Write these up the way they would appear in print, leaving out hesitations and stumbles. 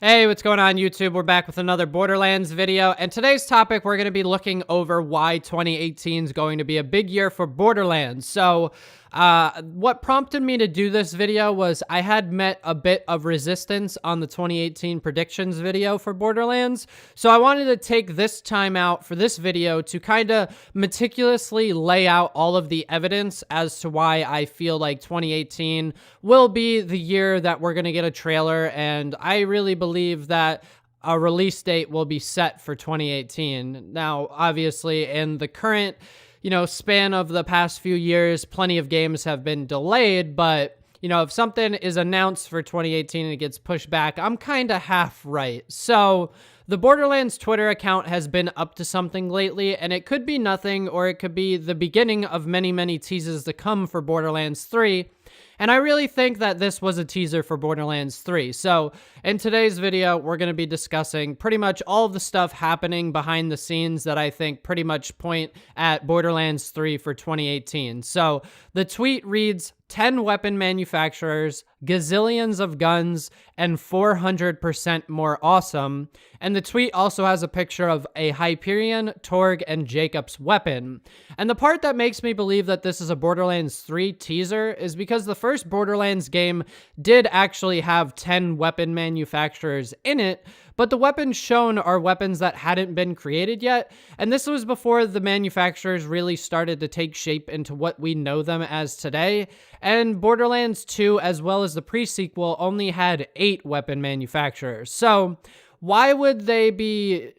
Hey, what's going on YouTube? We're back with another Borderlands video, and today's topic, we're going to be looking over why 2018 is going to be a big year for Borderlands. So, what prompted me to do this video was I had met a bit of resistance on the 2018 predictions video for Borderlands, so I wanted to take this time out for this video to kind of meticulously lay out all of the evidence as to why I feel like 2018 will be the year that we're going to get a trailer, and I really believe that a release date will be set for 2018. Now, obviously, in the current, span of the past few years, plenty of games have been delayed, but, if something is announced for 2018 and it gets pushed back, I'm kind of half right. So, the Borderlands Twitter account has been up to something lately, and it could be nothing, or it could be the beginning of many, many teases to come for Borderlands 3. And I really think that this was a teaser for Borderlands 3. So in today's video, we're going to be discussing pretty much all of the stuff happening behind the scenes that I think pretty much point at Borderlands 3 for 2018. So the tweet reads, 10 weapon manufacturers, gazillions of guns, and 400% more awesome. And the tweet also has a picture of a Hyperion, Torg, and Jacob's weapon. And the part that makes me believe that this is a Borderlands 3 teaser is because the first Borderlands game did actually have 10 weapon manufacturers in it, but the weapons shown are weapons that hadn't been created yet, and this was before the manufacturers really started to take shape into what we know them as today, and Borderlands 2, as well as the pre-sequel, only had 8 weapon manufacturers. So, why would they be,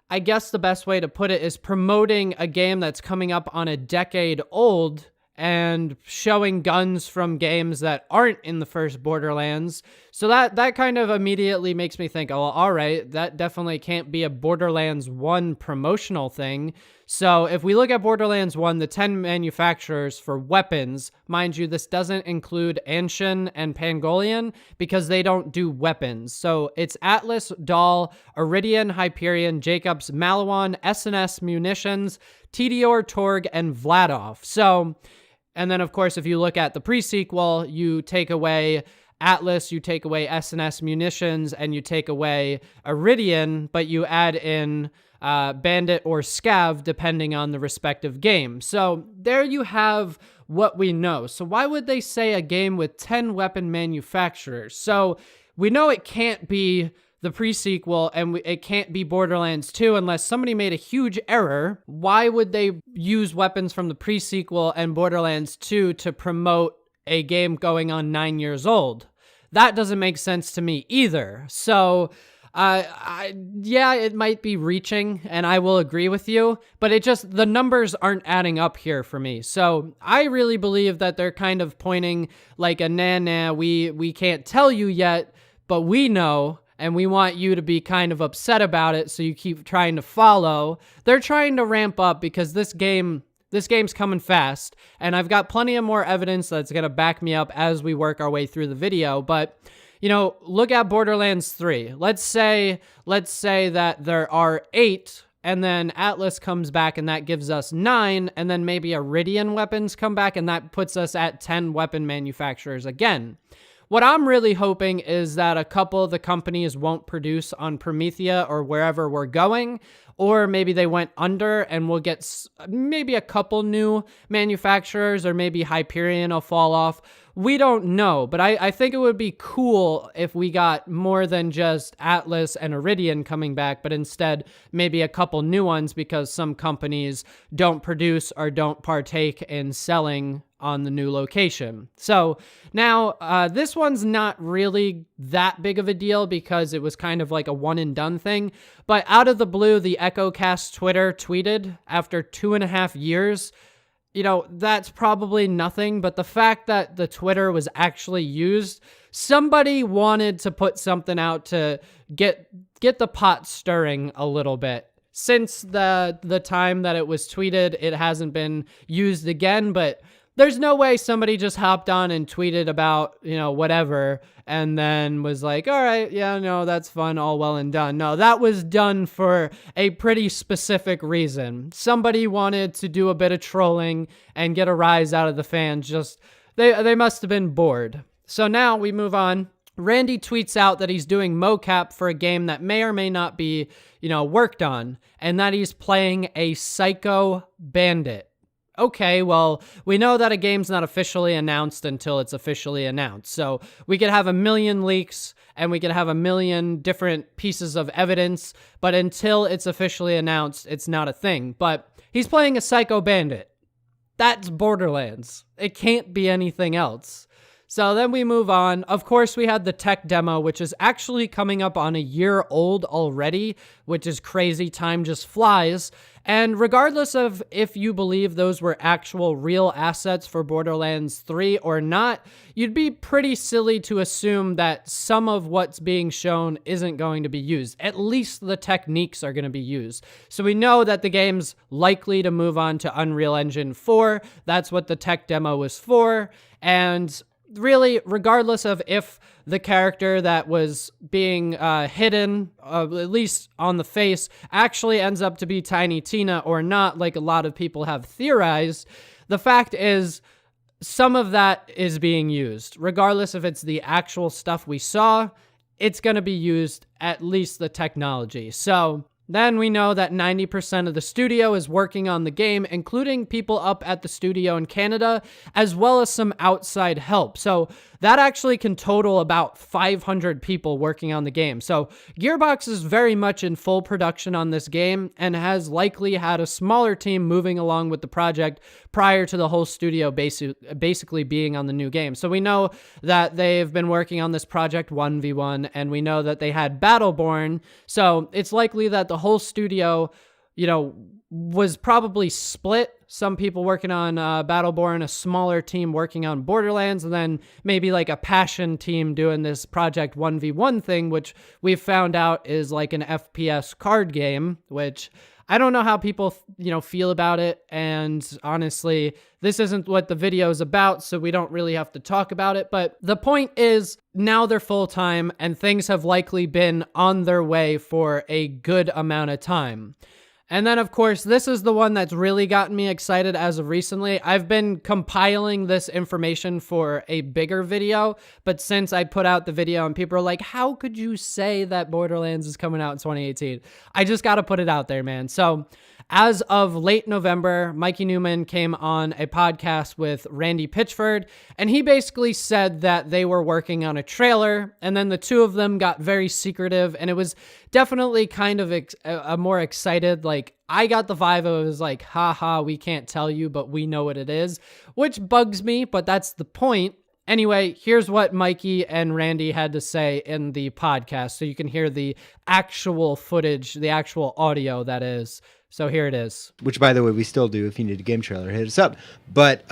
I guess the best way to put it is promoting a game that's coming up on a decade old and showing guns from games that aren't in the first Borderlands. So that kind of immediately makes me think, oh, all right, that definitely can't be a Borderlands 1 promotional thing. So if we look at Borderlands 1, the 10 manufacturers for weapons, mind you, this doesn't include Anshin and Pangolian because they don't do weapons. So it's Atlas, Dahl, Iridian, Hyperion, Jacobs, Malawan, S&S Munitions, Tediore, Torg, and Vladov. So, and then of course, if you look at the pre-sequel, you take away Atlas, you take away S&S Munitions, and you take away Iridian, but you add in Bandit or Scav, depending on the respective game. So there you have what we know. So why would they say a game with 10 weapon manufacturers? So we know it can't be the pre-sequel, and it can't be Borderlands 2 unless somebody made a huge error. Why would they use weapons from the pre-sequel and Borderlands 2 to promote a game going on 9 years old? That doesn't make sense to me either. So, yeah, it might be reaching, and I will agree with you, but the numbers aren't adding up here for me. So I really believe that they're kind of pointing like a nah, we can't tell you yet, but we know, and we want you to be kind of upset about it, so you keep trying to follow. They're trying to ramp up because this game's coming fast, and I've got plenty of more evidence that's going to back me up as we work our way through the video, but, look at Borderlands 3. Let's say that there are 8, and then Atlas comes back, and that gives us 9, and then maybe Iridian weapons come back, and that puts us at 10 weapon manufacturers again. What I'm really hoping is that a couple of the companies won't produce on Promethea or wherever we're going, or maybe they went under and we'll get maybe a couple new manufacturers, or maybe Hyperion will fall off. We don't know, but I think it would be cool if we got more than just Atlas and Iridian coming back, but instead maybe a couple new ones because some companies don't produce or don't partake in selling on the new location. So now this one's not really that big of a deal because it was kind of like a one and done thing, but out of the blue, the EchoCast Twitter tweeted after 2.5 years, that's probably nothing, but the fact that the Twitter was actually used, somebody wanted to put something out to get the pot stirring a little bit. Since the time that it was tweeted, it hasn't been used again, but there's no way somebody just hopped on and tweeted about, whatever, and then was like, all right, yeah, no, that's fun, all well and done. No, that was done for a pretty specific reason. Somebody wanted to do a bit of trolling and get a rise out of the fans. They must have been bored. So now we move on Randy tweets out that he's doing mocap for a game that may or may not be, worked on, and that he's playing a Psycho Bandit. Okay, well, we know that a game's not officially announced until it's officially announced. So we could have a million leaks and we could have a million different pieces of evidence, but until it's officially announced, it's not a thing. But he's playing a Psycho Bandit. That's Borderlands. It can't be anything else. So then we move on. Of course, we had the tech demo, which is actually coming up on a year old already, which is crazy. Time just flies. And regardless of if you believe those were actual real assets for Borderlands 3 or not, you'd be pretty silly to assume that some of what's being shown isn't going to be used. At least the techniques are going to be used. So we know that the game's likely to move on to Unreal Engine 4. That's what the tech demo was for. And really, regardless of if the character that was being hidden, at least on the face, actually ends up to be Tiny Tina or not, like a lot of people have theorized, the fact is some of that is being used. Regardless if it's the actual stuff we saw, it's going to be used, at least the technology. So then we know that 90% of the studio is working on the game, including people up at the studio in Canada, as well as some outside help. So that actually can total about 500 people working on the game. So Gearbox is very much in full production on this game and has likely had a smaller team moving along with the project prior to the whole studio basically being on the new game. So we know that they've been working on this project 1v1, and we know that they had Battleborn. So it's likely that the whole studio, was probably split. Some people working on Battleborn, a smaller team working on Borderlands, and then maybe like a passion team doing this Project 1v1 thing, which we've found out is like an FPS card game, which I don't know how people, feel about it. And honestly, this isn't what the video is about, so we don't really have to talk about it. But the point is, now they're full-time and things have likely been on their way for a good amount of time. And then, of course, this is the one that's really gotten me excited as of recently. I've been compiling this information for a bigger video, but since I put out the video and people are like, how could you say that Borderlands is coming out in 2018? I just got to put it out there, man. So as of late November, Mikey Newman came on a podcast with Randy Pitchford, and he basically said that they were working on a trailer, and then the two of them got very secretive, and it was definitely kind of a more excited, like, I got the vibe of it was like, haha, we can't tell you, but we know what it is, which bugs me, but that's the point. Anyway, here's what Mikey and Randy had to say in the podcast, so you can hear the actual footage, the actual audio, that is. So here it is. Which, by the way, we still do. If you need a game trailer, hit us up. But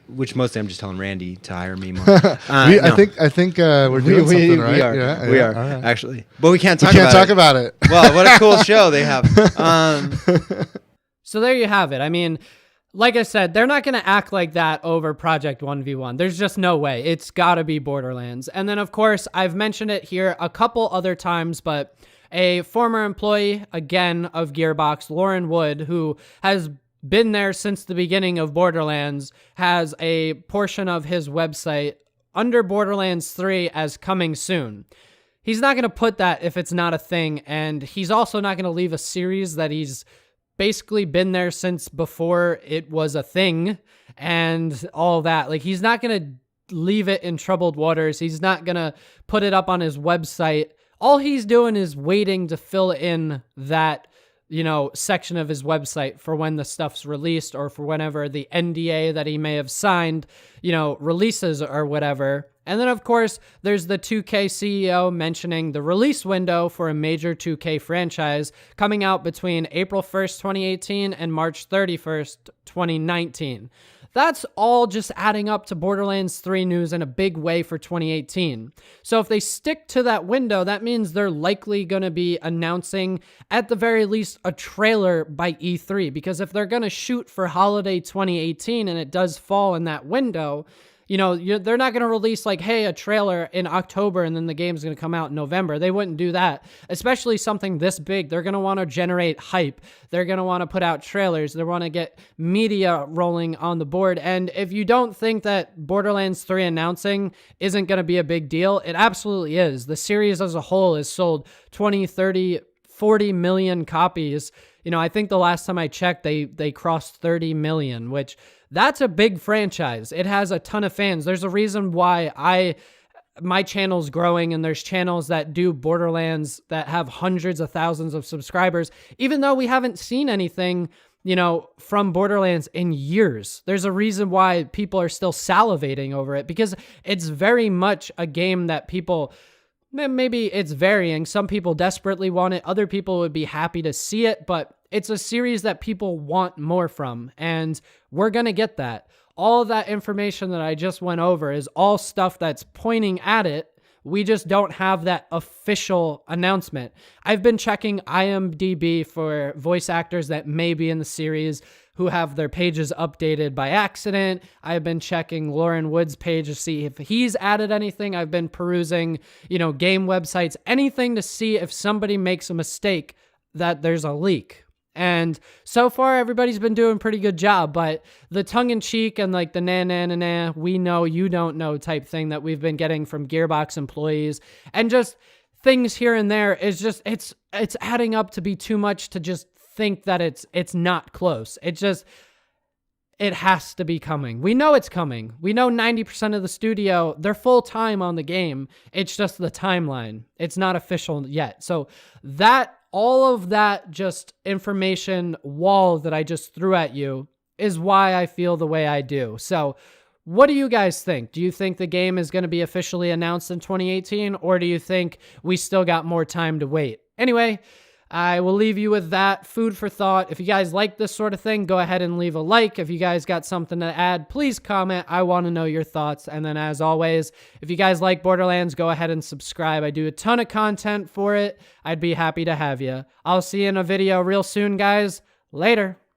which mostly I'm just telling Randy to hire me more. I think we're doing something, right? We are right. Actually, but we can't talk about it. Well, what a cool show they have. So there you have it. I mean, like I said, they're not going to act like that over Project 1v1. There's just no way. It's got to be Borderlands. And then, of course, I've mentioned it here a couple other times, but a former employee, again, of Gearbox, Lauren Wood, who has been there since the beginning of Borderlands, has a portion of his website under Borderlands 3 as coming soon. He's not going to put that if it's not a thing, and he's also not going to leave a series that he's basically been there since before it was a thing and all that. Like, he's not going to leave it in troubled waters. He's not going to put it up on his website. All he's doing is waiting to fill in that, section of his website for when the stuff's released or for whenever the NDA that he may have signed, releases or whatever. And then, of course, there's the 2K CEO mentioning the release window for a major 2K franchise coming out between April 1st, 2018 and March 31st, 2019. That's all just adding up to Borderlands 3 news in a big way for 2018. So if they stick to that window, that means they're likely going to be announcing, at the very least, a trailer by E3. Because if they're going to shoot for holiday 2018 and it does fall in that window, You know, they're not going to release like, hey, a trailer in October and then the game's going to come out in November. They wouldn't do that, especially something this big. They're going to want to generate hype. They're going to want to put out trailers. They want to get media rolling on the board. And if you don't think that Borderlands 3 announcing isn't going to be a big deal, it absolutely is. The series as a whole has sold 20, 30, 40 million copies. You know, I think the last time I checked, they crossed 30 million, which that's a big franchise. It has a ton of fans. There's a reason why my channel's growing, and there's channels that do Borderlands that have hundreds of thousands of subscribers, even though we haven't seen anything, you know, from Borderlands in years. There's a reason why people are still salivating over it, because it's very much a game that people, maybe it's varying. Some people desperately want it. Other people would be happy to see it, but it's a series that people want more from, and we're going to get that. All of that information that I just went over is all stuff that's pointing at it. We just don't have that official announcement. I've been checking IMDb for voice actors that may be in the series who have their pages updated by accident. I've been checking Lauren Wood's page to see if he's added anything. I've been perusing, you know, game websites, anything to see if somebody makes a mistake that there's a leak. And so far, everybody's been doing a pretty good job, but the tongue-in-cheek and like the nah, we know, you don't know type thing that we've been getting from Gearbox employees and just things here and there is just, it's adding up to be too much to just think that it's not close. It has to be coming. We know it's coming. We know 90% of the studio, they're full-time on the game. It's just the timeline. It's not official yet. So all of that just information wall that I just threw at you is why I feel the way I do. So what do you guys think? Do you think the game is going to be officially announced in 2018, or do you think we still got more time to wait? Anyway, I will leave you with that food for thought. If you guys like this sort of thing, go ahead and leave a like. If you guys got something to add, please comment. I want to know your thoughts. And then as always, if you guys like Borderlands, go ahead and subscribe. I do a ton of content for it. I'd be happy to have you. I'll see you in a video real soon, guys. Later.